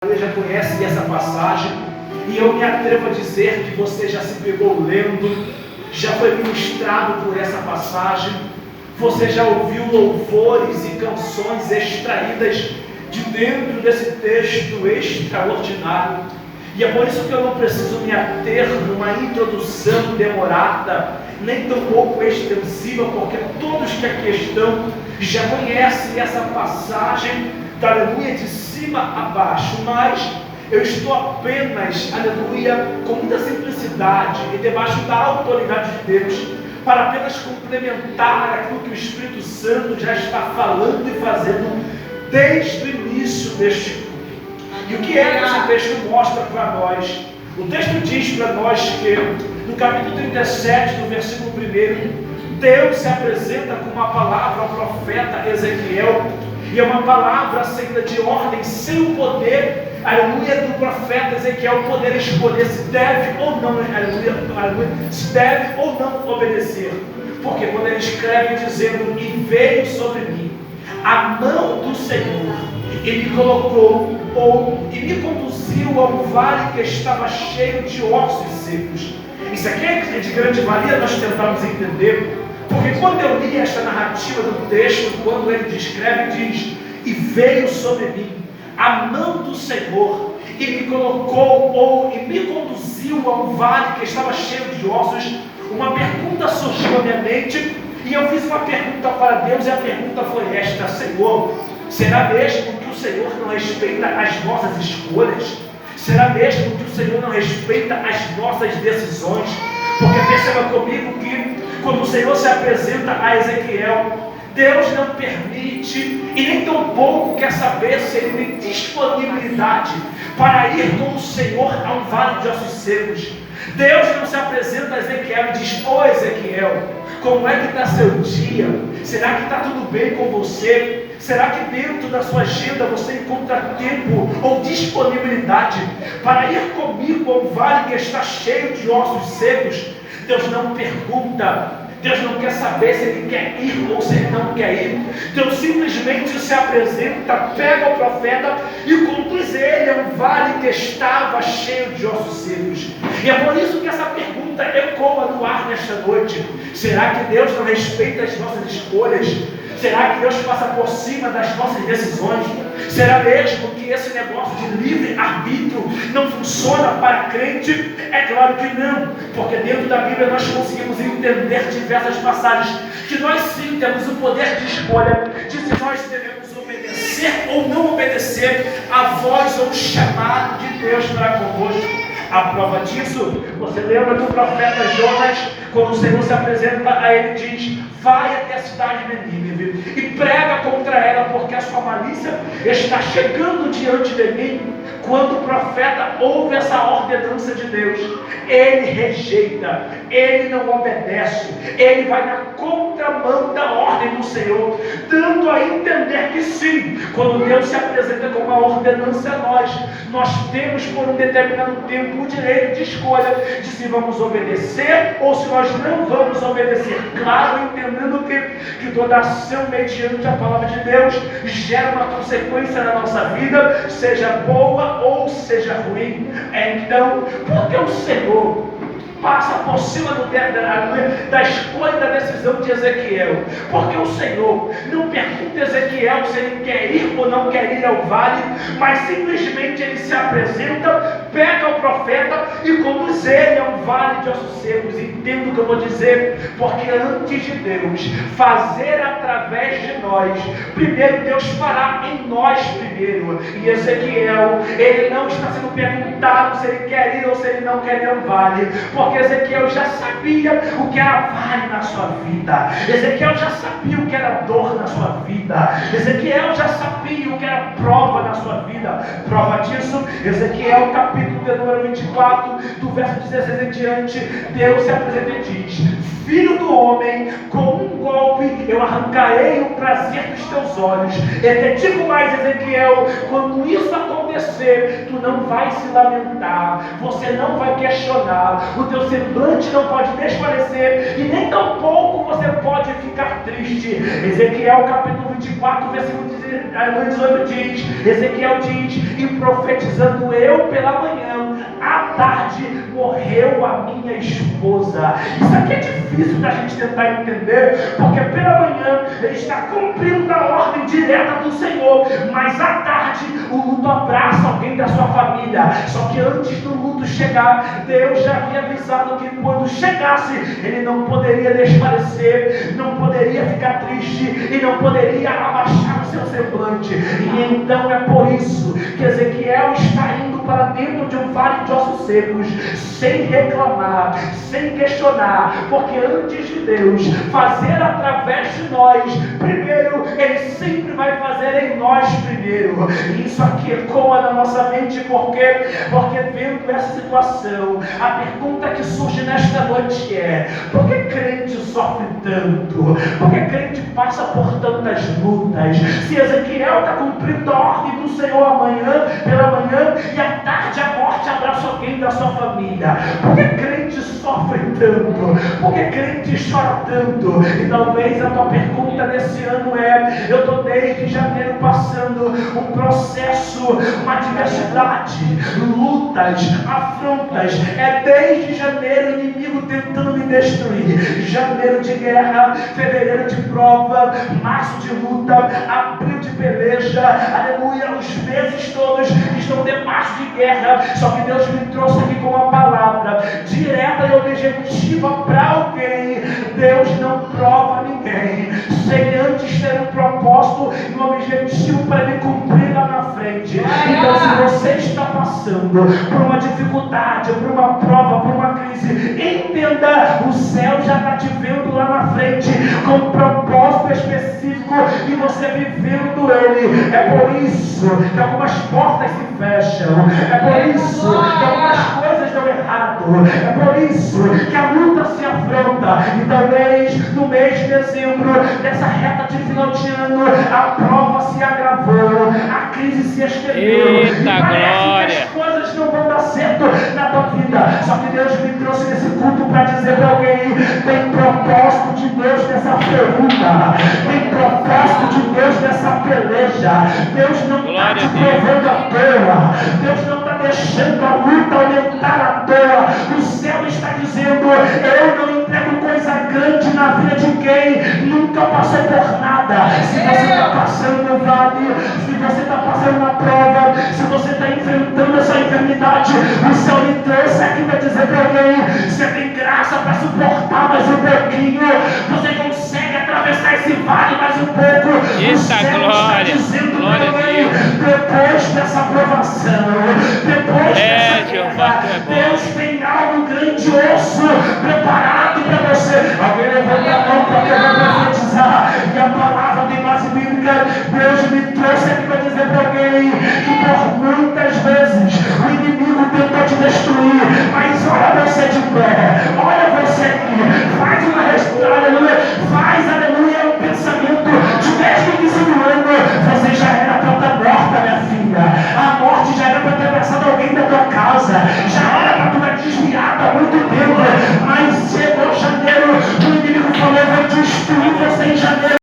Você já conhece essa passagem, e eu me atrevo a dizer que você já se pegou lendo, já foi ministrado por essa passagem, você já ouviu louvores e canções extraídas de dentro desse texto extraordinário, e é por isso que eu não preciso me ater numa introdução demorada, nem tão pouco extensiva, porque todos que aqui estão já conhecem essa passagem, aleluia, de cima a baixo, mas eu estou apenas, aleluia, com muita simplicidade e debaixo da autoridade de Deus, para apenas complementar aquilo que o Espírito Santo já está falando e fazendo desde o início deste culto. E o que é que esse texto mostra para nós? O texto diz para nós que no capítulo 37, no versículo 1, Deus se apresenta com uma palavra ao profeta Ezequiel, e é uma palavra saída de ordem, sem o poder, aleluia, do profeta Ezequiel poder escolher se deve ou não, aleluia, se deve ou não obedecer. Porque quando ele escreve dizendo, e veio sobre mim a mão do Senhor, e me colocou, e me conduziu a um vale que estava cheio de ossos secos. Isso aqui é de grande valia nós tentarmos entender, porque quando eu li esta narrativa do texto, quando ele descreve, diz, e veio sobre mim a mão do Senhor, e me colocou, e me conduziu a um vale que estava cheio de ossos, uma pergunta surgiu à minha mente, e eu fiz uma pergunta para Deus, e a pergunta foi esta: Senhor, será mesmo que o Senhor não respeita as nossas escolhas? Será mesmo que o Senhor não respeita as nossas decisões? Porque perceba comigo que quando o Senhor se apresenta a Ezequiel, Deus não permite e nem tão pouco quer saber se ele tem disponibilidade para ir com o Senhor a um vale de ossos secos. Deus não se apresenta a Ezequiel e diz: ô Ezequiel, como é que está seu dia? Será que está tudo bem com você? Será que dentro da sua agenda você encontra tempo ou disponibilidade para ir comigo a um vale que está cheio de ossos secos? Deus não pergunta, Deus não quer saber se ele quer ir ou se ele não quer ir. Deus simplesmente se apresenta, pega o profeta e conduz ele a um vale que estava cheio de ossos secos. E é por isso que essa pergunta ecoa no ar nesta noite: será que Deus não respeita as nossas escolhas? Será que Deus passa por cima das nossas decisões? Será mesmo que esse negócio de livre-arbítrio não funciona para crente? É claro que não, porque dentro da Bíblia nós conseguimos entender diversas passagens que nós sim temos o poder de escolha de se nós devemos obedecer ou não obedecer a voz ou o chamado de Deus para conosco. A prova disso, você lembra do profeta Jonas, quando o Senhor se apresenta a ele, diz: vai até a cidade de Nínive e prega contra ela, porque a sua malícia está chegando diante de mim. Quando o profeta ouve essa ordenança de Deus, ele rejeita, ele não obedece, ele vai na contramão da ordem do Senhor, dando a entender que sim, quando Deus se apresenta com uma ordenança a nós temos por um determinado tempo o direito de escolha de se vamos obedecer ou se nós não vamos obedecer. Claro, entendendo que toda ação mediante a palavra de Deus gera uma consequência na nossa vida, seja boa ou seja ruim. Então, porque o Senhor passa por cima da escolha e da decisão de Ezequiel? Porque o Senhor não pergunta a Ezequiel se ele quer ir ou não quer ir ao vale, mas simplesmente ele se apresenta, pega o profeta e conduz ele a um vale de ossos secos. Entendo o que eu vou dizer, porque antes de Deus fazer através de nós, primeiro Deus fará em nós primeiro. E Ezequiel, ele não está sendo perguntado se ele quer ir ou se ele não quer ir ao vale, porque Ezequiel já sabia o que era vale na sua vida. Ezequiel já sabia o que era dor na sua vida. Ezequiel já sabia o que era prova na sua vida. Prova disso, Ezequiel capítulo de número 24, do verso 16 em diante, Deus se apresenta e diz: filho do homem, com um golpe eu arrancarei o prazer dos teus olhos. E te digo mais, Ezequiel, quando isso acontecer, tu não vai se lamentar, você não vai questionar, o teu semblante não pode desfalecer e nem tampouco você pode ficar triste. Ezequiel capítulo 24, versículo 18 diz, Ezequiel diz, e profetizando eu pela manhã, à tarde morreu a minha esposa. Isso aqui é difícil da gente tentar entender, porque pela manhã ele está cumprindo a ordem direta do Senhor, mas à tarde o luto abraça alguém da sua família. Só que antes do luto chegar, Deus já havia avisado que quando chegasse, ele não poderia desfalecer, não poderia ficar triste e não poderia abaixar o seu semblante. E então é por isso que Ezequiel está indo para dentro de um vale de ossos secos, sem reclamar, sem questionar, porque antes de Deus fazer através de nós primeiro, Ele sempre vai fazer em nós primeiro. E isso aqui ecoa na nossa mente, porque vendo essa situação, a pergunta que surge nesta noite é: por que crente sofre tanto? Por que crente passa por tantas lutas? Se Ezequiel está cumprindo a ordem do Senhor amanhã, pela manhã, e à tarde a morte abraça alguém da sua família, por que crente sofre tanto? Por que crente chora tanto? E talvez a tua pergunta nesse ano é: eu estou desde janeiro passando um processo, uma adversidade, lutas, afrontas. É desde janeiro o inimigo tentando me destruir. Janeiro de guerra, fevereiro de prova, março de luta, abril de peleja, aleluia. Os meses todos estão debaixo de guerra. Só que Deus me trouxe aqui com uma palavra direta e objetiva para alguém. Deus não prova ninguém sem antes ter um propósito e um objetivo para ele cumprir lá na frente. Então, se você está passando por uma dificuldade, por uma prova, por uma crise, entenda, o céu já está te vendo lá na frente com um propósito específico e você vivendo ele. É por isso que algumas portas se fecham, é por isso que algumas coisas dão errado, é por isso que a luta se afronta. E talvez no mês de dezembro, nessa reta de final de ano, a prova se agravou, a crise se estendeu, e parece que as coisas não vão dar certo na tua vida. Só que Deus me trouxe nesse culto para dizer para alguém: tem propósito de Deus nessa pergunta, tem propósito de Deus nessa peleja. Deus não está te provando à toa, Deus não está deixando a luta aumentar à toa. O céu está dizendo: eu não entrego coisa grande na vida de quem nunca passou por nada. Se você está passando no vale, se você está passando na prova, se você está enfrentando essa enfermidade, o céu me trouxe aqui para dizer para alguém: você tem graça para suportar mais um pouquinho, você consegue atravessar esse vale mais um pouco. O céu está dizendo para alguém: depois dessa provação, depois dessa guerra, Deus tem algo grandioso